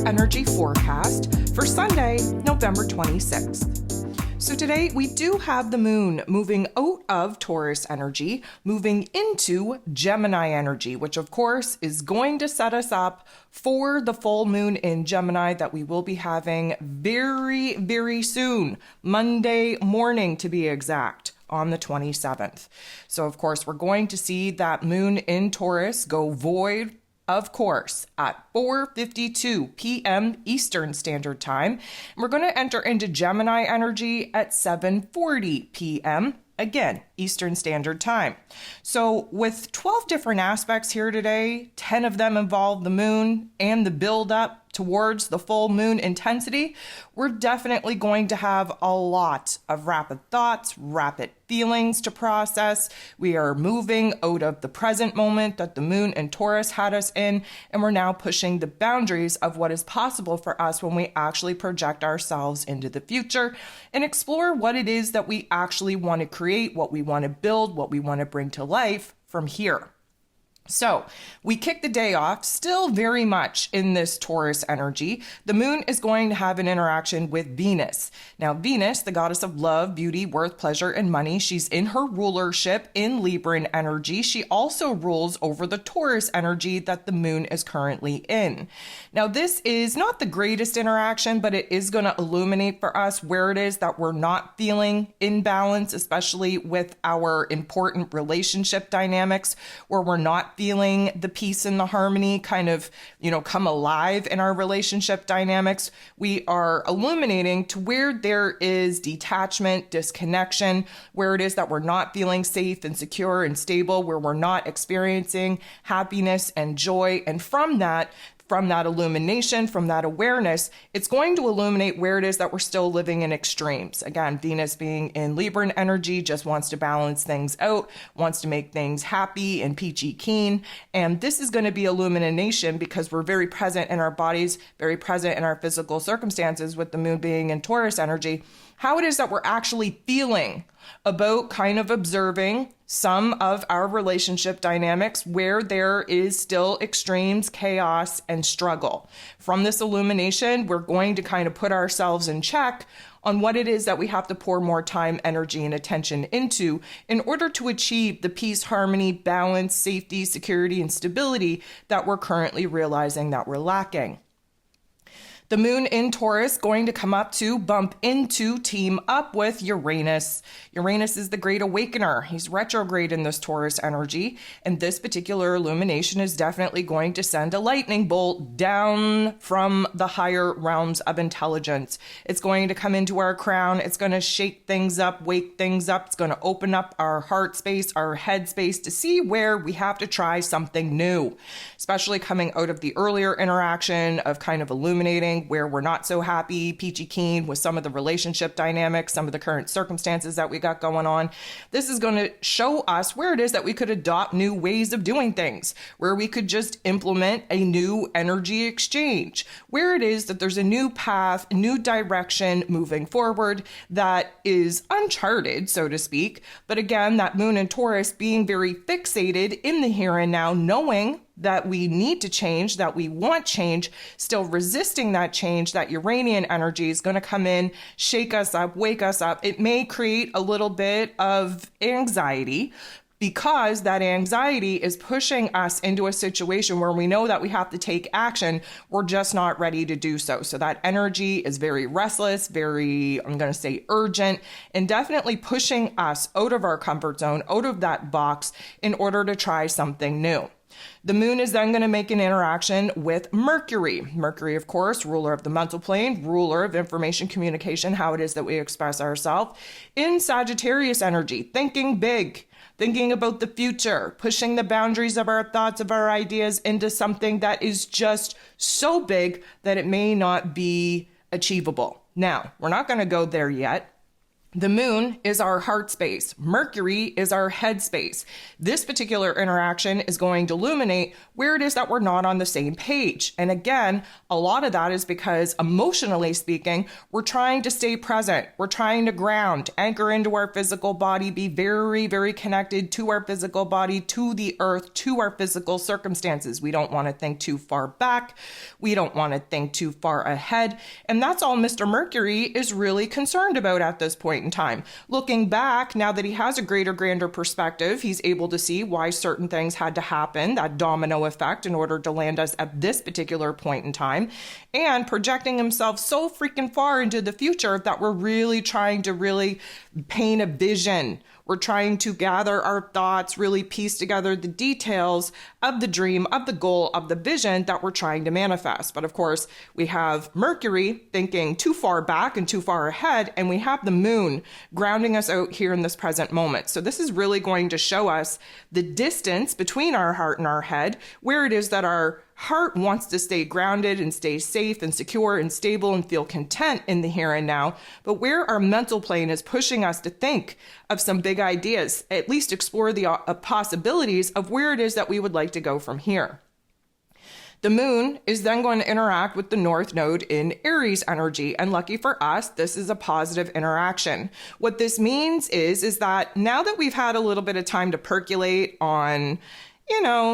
energy forecast for Sunday, November 26th. So today we do have the moon moving out of Taurus energy, moving into Gemini energy, which of course is going to set us up for the full moon in Gemini that we will be having very, very soon, Monday morning to be exact, on the 27th. So of course we're going to see that moon in Taurus go void, of course, at 4:52 p.m. Eastern Standard Time. And we're going to enter into Gemini energy at 7:40 p.m. Again, Eastern Standard Time. So with 12 different aspects here today, 10 of them involve the moon and the build up towards the full moon intensity, we're definitely going to have a lot of rapid thoughts, rapid feelings to process. We are moving out of the present moment that the moon and Taurus had us in, and we're now pushing the boundaries of what is possible for us when we actually project ourselves into the future and explore what it is that we actually want to create, what we want to build, what we want to bring to life from here. So we kick the day off still very much in this Taurus energy. The moon is going to have an interaction with Venus. Now, Venus, the goddess of love, beauty, worth, pleasure, and money, she's in her rulership in Libran energy. She also rules over the Taurus energy that the moon is currently in. Now, this is not the greatest interaction, but it is going to illuminate for us where it is that we're not feeling in balance, especially with our important relationship dynamics, where we're not feeling the peace and the harmony kind of, come alive in our relationship dynamics. We are illuminating to where there is detachment, disconnection, where it is that we're not feeling safe and secure and stable, where we're not experiencing happiness and joy. And from that illumination, from that awareness, it's going to illuminate where it is that we're still living in extremes. Again, Venus being in Libran energy just wants to balance things out, wants to make things happy and peachy keen. And this is going to be illumination because we're very present in our bodies, very present in our physical circumstances with the moon being in Taurus energy, how it is that we're actually feeling about kind of observing some of our relationship dynamics where there is still extremes, chaos, and struggle. From this illumination, we're going to kind of put ourselves in check on what it is that we have to pour more time, energy, and attention into in order to achieve the peace, harmony, balance, safety, security, and stability that we're currently realizing that we're lacking. The moon in Taurus going to come up to bump into, team up with Uranus. Uranus is the great awakener. He's retrograde in this Taurus energy, and this particular illumination is definitely going to send a lightning bolt down from the higher realms of intelligence. It's going to come into our crown. It's going to shake things up, wake things up. It's going to open up our heart space, our head space to see where we have to try something new, especially coming out of the earlier interaction of kind of illuminating where we're not so happy, peachy keen with some of the relationship dynamics, some of the current circumstances that we got going on. This is going to show us where it is that we could adopt new ways of doing things, where we could just implement a new energy exchange, where it is that there's a new path, a new direction moving forward that is uncharted, so to speak. But again, that moon in Taurus being very fixated in the here and now, knowing that we need to change, that we want change, still resisting that change, that Uranian energy is going to come in, shake us up, wake us up. It may create a little bit of anxiety because that anxiety is pushing us into a situation where we know that we have to take action. We're just not ready to do so. So that energy is very restless, very, I'm going to say urgent, and definitely pushing us out of our comfort zone, out of that box in order to try something new. The moon is then going to make an interaction with Mercury. Mercury, of course, ruler of the mental plane, ruler of information communication, how it is that we express ourselves. In Sagittarius energy, thinking big, thinking about the future, pushing the boundaries of our thoughts, of our ideas into something that is just so big that it may not be achievable. Now, we're not going to go there yet. The moon is our heart space. Mercury is our head space. This particular interaction is going to illuminate where it is that we're not on the same page. And again, a lot of that is because emotionally speaking, we're trying to stay present. We're trying to ground, anchor into our physical body, be very, very connected to our physical body, to the earth, to our physical circumstances. We don't want to think too far back. We don't want to think too far ahead. And that's all Mr. Mercury is really concerned about at this point in time. Looking back, now that he has a greater, grander perspective, he's able to see why certain things had to happen, that domino effect, in order to land us at this particular point in time, and projecting himself so freaking far into the future that we're really trying to paint a vision. We're trying to gather our thoughts, really piece together the details of the dream, of the goal, of the vision that we're trying to manifest. But of course, we have Mercury thinking too far back and too far ahead, and we have the moon grounding us out here in this present moment. So this is really going to show us the distance between our heart and our head, where it is that our heart wants to stay grounded and stay safe and secure and stable and feel content in the here and now, but where our mental plane is pushing us to think of some big ideas, at least explore the possibilities of where it is that we would like to go from here. The moon is then going to interact with the north node in Aries energy. And lucky for us, this is a positive interaction. What this means is that now that we've had a little bit of time to percolate on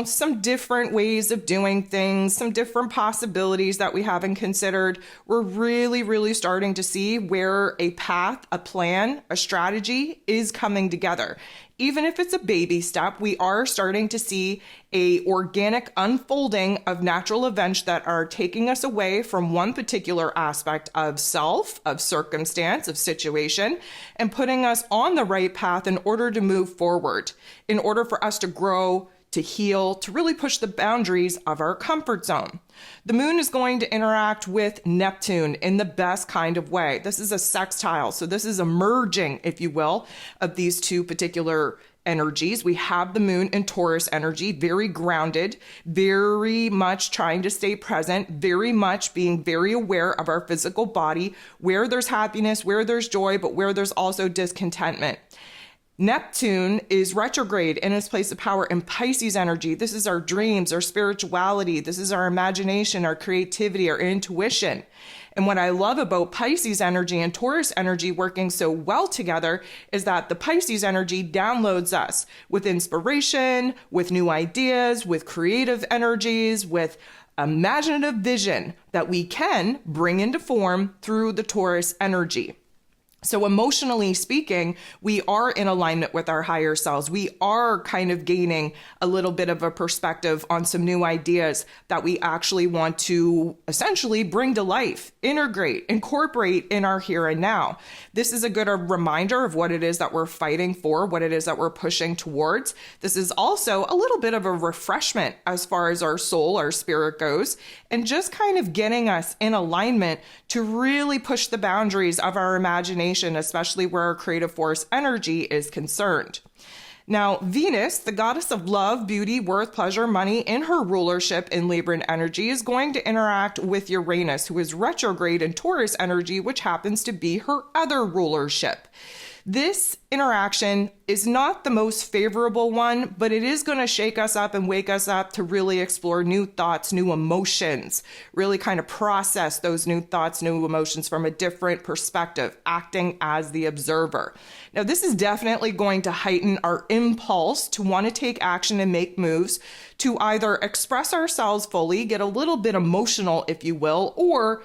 some different ways of doing things, some different possibilities that we haven't considered, we're really, really starting to see where a path, a plan, a strategy is coming together. Even if it's a baby step, we are starting to see a organic unfolding of natural events that are taking us away from one particular aspect of self, of circumstance, of situation, and putting us on the right path in order to move forward, in order for us to grow, to heal, to really push the boundaries of our comfort zone. The moon is going to interact with Neptune in the best kind of way. This is a sextile, so this is a merging, if you will, of these two particular energies. We have the moon in Taurus energy, very grounded, very much trying to stay present, very much being very aware of our physical body, where there's happiness, where there's joy, but where there's also discontentment. Neptune is retrograde in its place of power in Pisces energy. This is our dreams, our spirituality. This is our imagination, our creativity, our intuition. And what I love about Pisces energy and Taurus energy working so well together is that the Pisces energy downloads us with inspiration, with new ideas, with creative energies, with imaginative vision that we can bring into form through the Taurus energy. So emotionally speaking, we are in alignment with our higher selves. We are kind of gaining a little bit of a perspective on some new ideas that we actually want to essentially bring to life, integrate, incorporate in our here and now. This is a good reminder of what it is that we're fighting for, what it is that we're pushing towards. This is also a little bit of a refreshment as far as our soul, our spirit goes, and just kind of getting us in alignment to really push the boundaries of our imagination, especially where our creative force energy is concerned. Now, Venus, the goddess of love, beauty, worth, pleasure, money, in her rulership in Libran energy is going to interact with Uranus, who is retrograde in Taurus energy, which happens to be her other rulership. This interaction is not the most favorable one, but it is going to shake us up and wake us up to really explore new thoughts, new emotions, really kind of process those new thoughts, new emotions from a different perspective, acting as the observer. Now, this is definitely going to heighten our impulse to want to take action and make moves, to either express ourselves fully, get a little bit emotional, if you will, or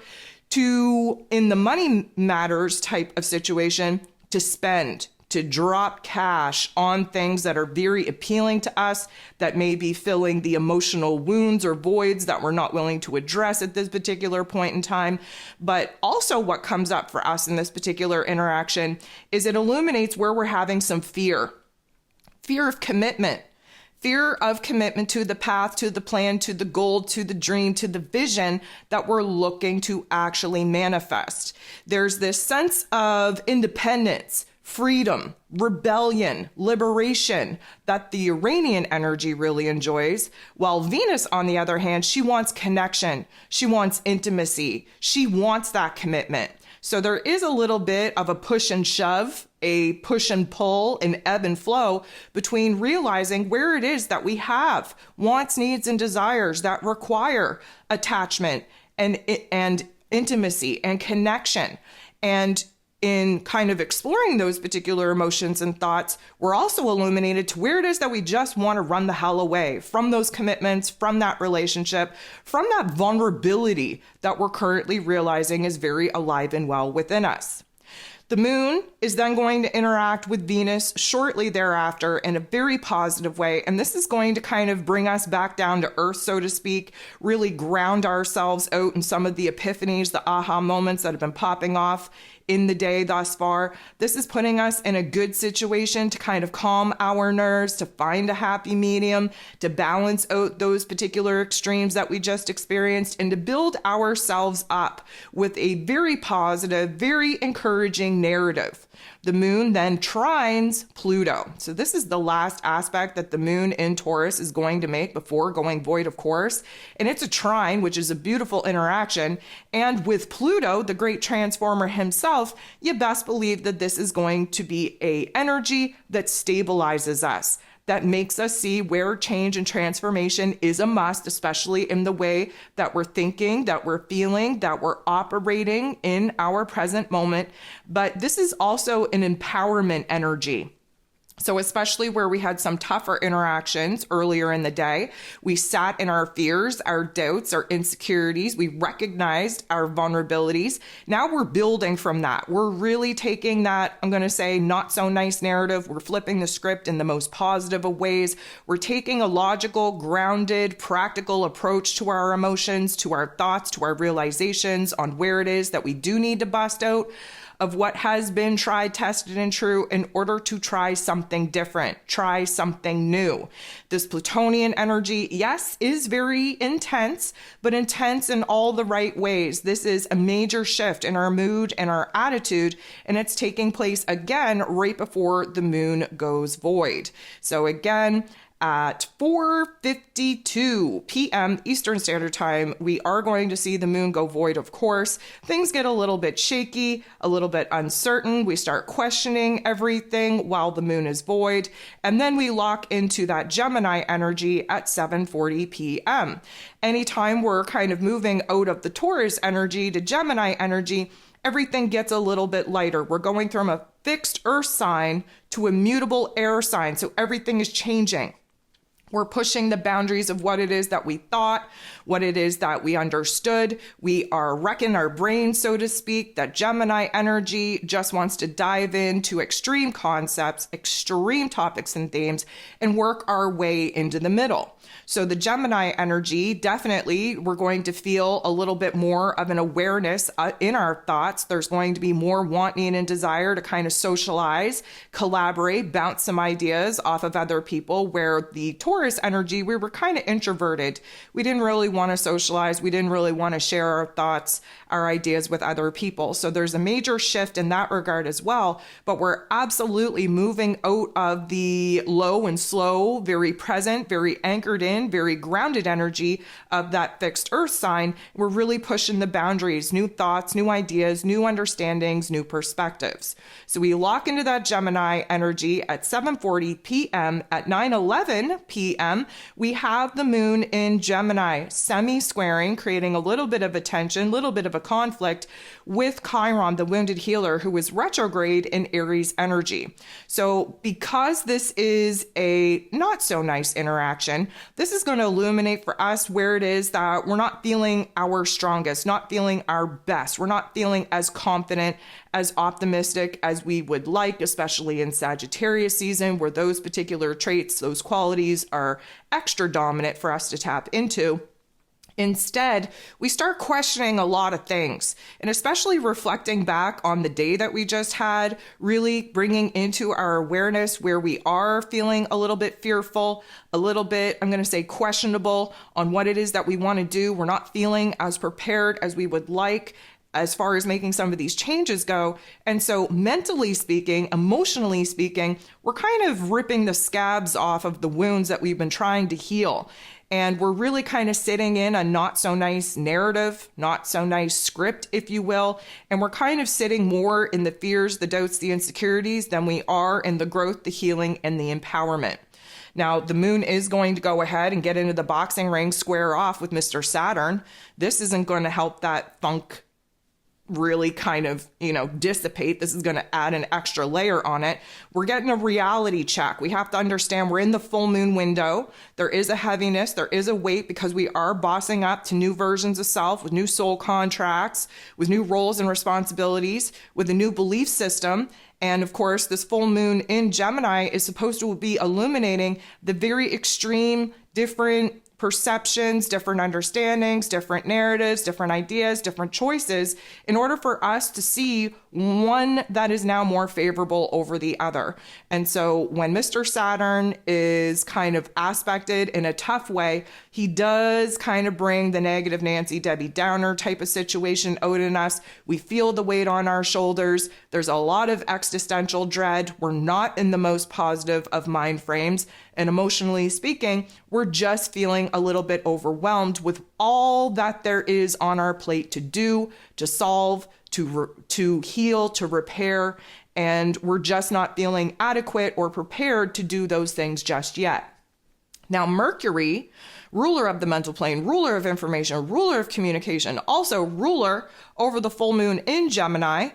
to, in the money matters type of situation, to spend, to drop cash on things that are very appealing to us, that may be filling the emotional wounds or voids that we're not willing to address at this particular point in time. But also what comes up for us in this particular interaction is it illuminates where we're having some fear of commitment. Fear of commitment to the path, to the plan, to the goal, to the dream, to the vision that we're looking to actually manifest. There's this sense of independence, freedom, rebellion, liberation that the Uranian energy really enjoys, while Venus, on the other hand, she wants connection. She wants intimacy. She wants that commitment. So there is a little bit of a push and shove, a push and pull, an ebb and flow between realizing where it is that we have wants, needs, and desires that require attachment and intimacy and connection. And in kind of exploring those particular emotions and thoughts, we're also illuminated to where it is that we just want to run the hell away from those commitments, from that relationship, from that vulnerability that we're currently realizing is very alive and well within us. The moon is then going to interact with Venus shortly thereafter in a very positive way. And this is going to kind of bring us back down to earth, so to speak, really ground ourselves out in some of the epiphanies, the aha moments that have been popping off in the day thus far. This is putting us in a good situation to kind of calm our nerves, to find a happy medium, to balance out those particular extremes that we just experienced, and to build ourselves up with a very positive, very encouraging narrative. The moon then trines Pluto. So this is the last aspect that the moon in Taurus is going to make before going void, of course. And it's a trine, which is a beautiful interaction. And with Pluto, the great transformer himself, you best believe that this is going to be an energy that stabilizes us, that makes us see where change and transformation is a must, especially in the way that we're thinking, that we're feeling, that we're operating in our present moment. But this is also an empowerment energy. So especially where we had some tougher interactions earlier in the day, we sat in our fears, our doubts, our insecurities. We recognized our vulnerabilities. Now we're building from that. We're really taking that, I'm going to say, not so nice narrative. We're flipping the script in the most positive of ways. We're taking a logical, grounded, practical approach to our emotions, to our thoughts, to our realizations on where it is that we do need to bust out of what has been tried, tested, and true in order to try something different, try something new. This Plutonian energy, yes, is very intense, but intense in all the right ways. This is a major shift in our mood and our attitude, and it's taking place again right before the moon goes void. So again, at 4:52 p.m. Eastern Standard Time, we are going to see the moon go void, of course. Things get a little bit shaky, a little bit uncertain. We start questioning everything while the moon is void. And then we lock into that Gemini energy at 7:40 p.m. Anytime we're kind of moving out of the Taurus energy to Gemini energy, everything gets a little bit lighter. We're going from a fixed earth sign to a mutable air sign. So everything is changing. We're pushing the boundaries of what it is that we thought, what it is that we understood. We are wrecking our brain, so to speak. That Gemini energy just wants to dive into extreme concepts, extreme topics and themes, and work our way into the middle. So the Gemini energy, definitely, we're going to feel a little bit more of an awareness in our thoughts. There's going to be more want, need, and desire to kind of socialize, collaborate, bounce some ideas off of other people, where the Taurus energy, we were kind of introverted. We didn't really want to socialize. We didn't really want to share our thoughts, our ideas with other people. So there's a major shift in that regard as well. But we're absolutely moving out of the low and slow, very present, very anchored in, very grounded energy of that fixed earth sign. We're really pushing the boundaries, new thoughts, new ideas, new understandings, new perspectives. So we lock into that Gemini energy at 7:40 p.m. At 9:11 p.m., we have the moon in Gemini, semi-squaring, creating a little bit of a tension, a little bit of a conflict with Chiron, the wounded healer, who is retrograde in Aries energy. So because this is a not so nice interaction, this is going to illuminate for us where it is that we're not feeling our strongest, not feeling our best. We're not feeling as confident, as optimistic as we would like, especially in Sagittarius season, where those particular traits, those qualities are extra dominant for us to tap into. Instead, we start questioning a lot of things, and especially reflecting back on the day that we just had, really bringing into our awareness where we are feeling a little bit fearful, a little bit, I'm going to say, questionable on what it is that we want to do. We're not feeling as prepared as we would like as far as making some of these changes go. And so mentally speaking, emotionally speaking, we're kind of ripping the scabs off of the wounds that we've been trying to heal. And we're really kind of sitting in a not so nice narrative, not so nice script, if you will. And we're kind of sitting more in the fears, the doubts, the insecurities than we are in the growth, the healing, and the empowerment. Now, the moon is going to go ahead and get into the boxing ring, square off with Mr. Saturn. This isn't going to help that funk really kind of, dissipate. This is going to add an extra layer on it. We're getting a reality check. We have to understand we're in the full moon window. There is a heaviness. There is a weight because we are bossing up to new versions of self with new soul contracts, with new roles and responsibilities, with a new belief system. And of course, this full moon in Gemini is supposed to be illuminating the very extreme, different perceptions, different understandings, different narratives, different ideas, different choices in order for us to see one that is now more favorable over the other. And so when Mr. Saturn is kind of aspected in a tough way, he does kind of bring the negative Nancy Debbie Downer type of situation out in us. We feel the weight on our shoulders. There's a lot of existential dread. We're not in the most positive of mind frames. And emotionally speaking, we're just feeling a little bit overwhelmed with all that there is on our plate to do, to solve, to heal, to repair. And we're just not feeling adequate or prepared to do those things just yet. Now, Mercury, ruler of the mental plane, ruler of information, ruler of communication, also ruler over the full moon in Gemini,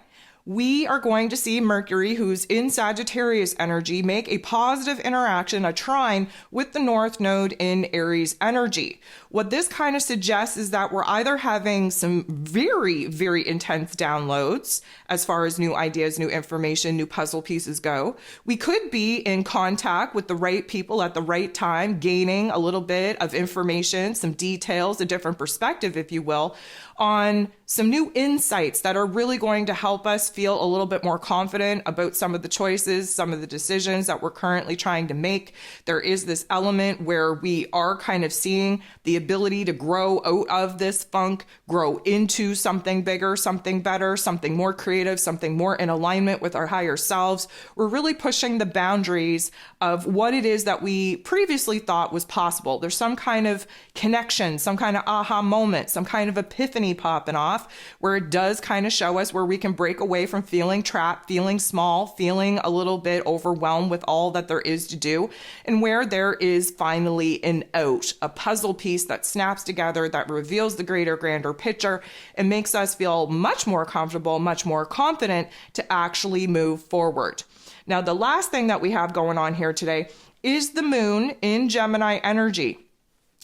we are going to see Mercury, who's in Sagittarius energy, make a positive interaction, a trine with the North Node in Aries energy. What this kind of suggests is that we're either having some very, very intense downloads as far as new ideas, new information, new puzzle pieces go. We could be in contact with the right people at the right time, gaining a little bit of information, some details, a different perspective, if you will, on some new insights that are really going to help us feel a little bit more confident about some of the choices, some of the decisions that we're currently trying to make. There is this element where we are kind of seeing the ability to grow out of this funk, grow into something bigger, something better, something more creative, something more in alignment with our higher selves. We're really pushing the boundaries of what it is that we previously thought was possible. There's some kind of connection, some kind of aha moment, some kind of epiphany popping off where it does kind of show us where we can break away from feeling trapped, feeling small, feeling a little bit overwhelmed with all that there is to do, and where there is finally an out, a puzzle piece that snaps together, that reveals the greater, grander picture and makes us feel much more comfortable, much more confident to actually move forward. Now, the last thing that we have going on here today is the moon in Gemini energy,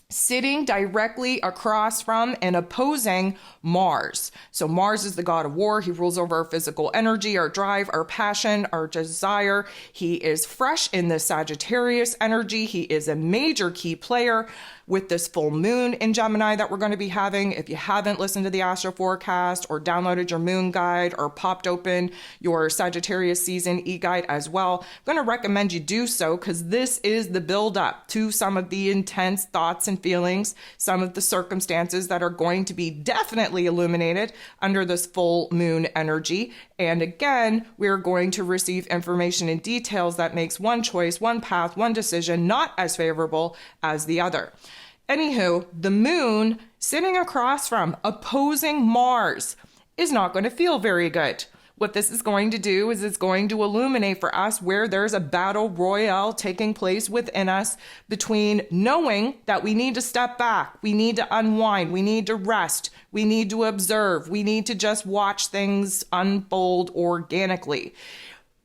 sitting directly across from and opposing Mars. So Mars is the god of war. He rules over our physical energy, our drive, our passion, our desire. He is fresh in the Sagittarius energy. He is a major key player with this full moon in Gemini that we're going to be having. If you haven't listened to the astro forecast or downloaded your moon guide or popped open your Sagittarius season e-guide as well, I'm going to recommend you do so, because this is the build up to some of the intense thoughts and feelings, some of the circumstances that are going to be definitely illuminated under this full moon energy. And again, we're going to receive information and details that makes one choice, one path, one decision not as favorable as the other. Anywho, the moon sitting across from, opposing Mars, is not going to feel very good. What this is going to do is it's going to illuminate for us where there's a battle royale taking place within us between knowing that we need to step back, we need to unwind, we need to rest, we need to observe, we need to just watch things unfold organically.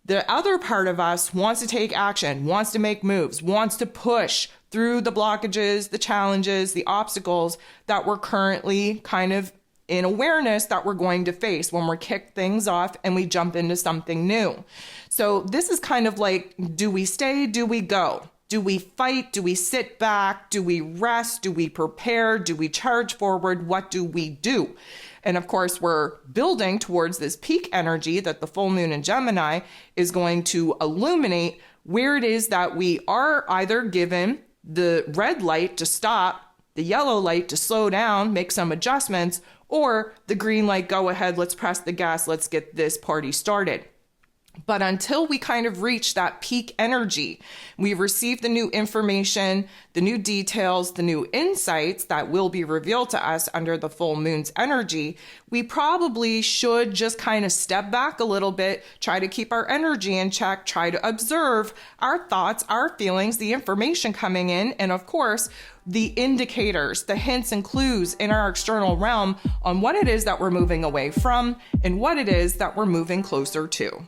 The other part of us wants to take action, wants to make moves, wants to push through the blockages, the challenges, the obstacles that we're currently kind of in awareness that we're going to face when we're kicked things off and we jump into something new. So this is kind of like, do we stay? Do we go? Do we fight? Do we sit back? Do we rest? Do we prepare? Do we charge forward? What do we do? And of course, we're building towards this peak energy that the full moon in Gemini is going to illuminate, where it is that we are either given the red light to stop, the yellow light to slow down, make some adjustments, or the green light, go ahead, let's press the gas, let's get this party started. But until we kind of reach that peak energy, we receive the new information, the new details, the new insights that will be revealed to us under the full moon's energy, we probably should just kind of step back a little bit, try to keep our energy in check, try to observe our thoughts, our feelings, the information coming in, and of course, the indicators, the hints and clues in our external realm on what it is that we're moving away from and what it is that we're moving closer to.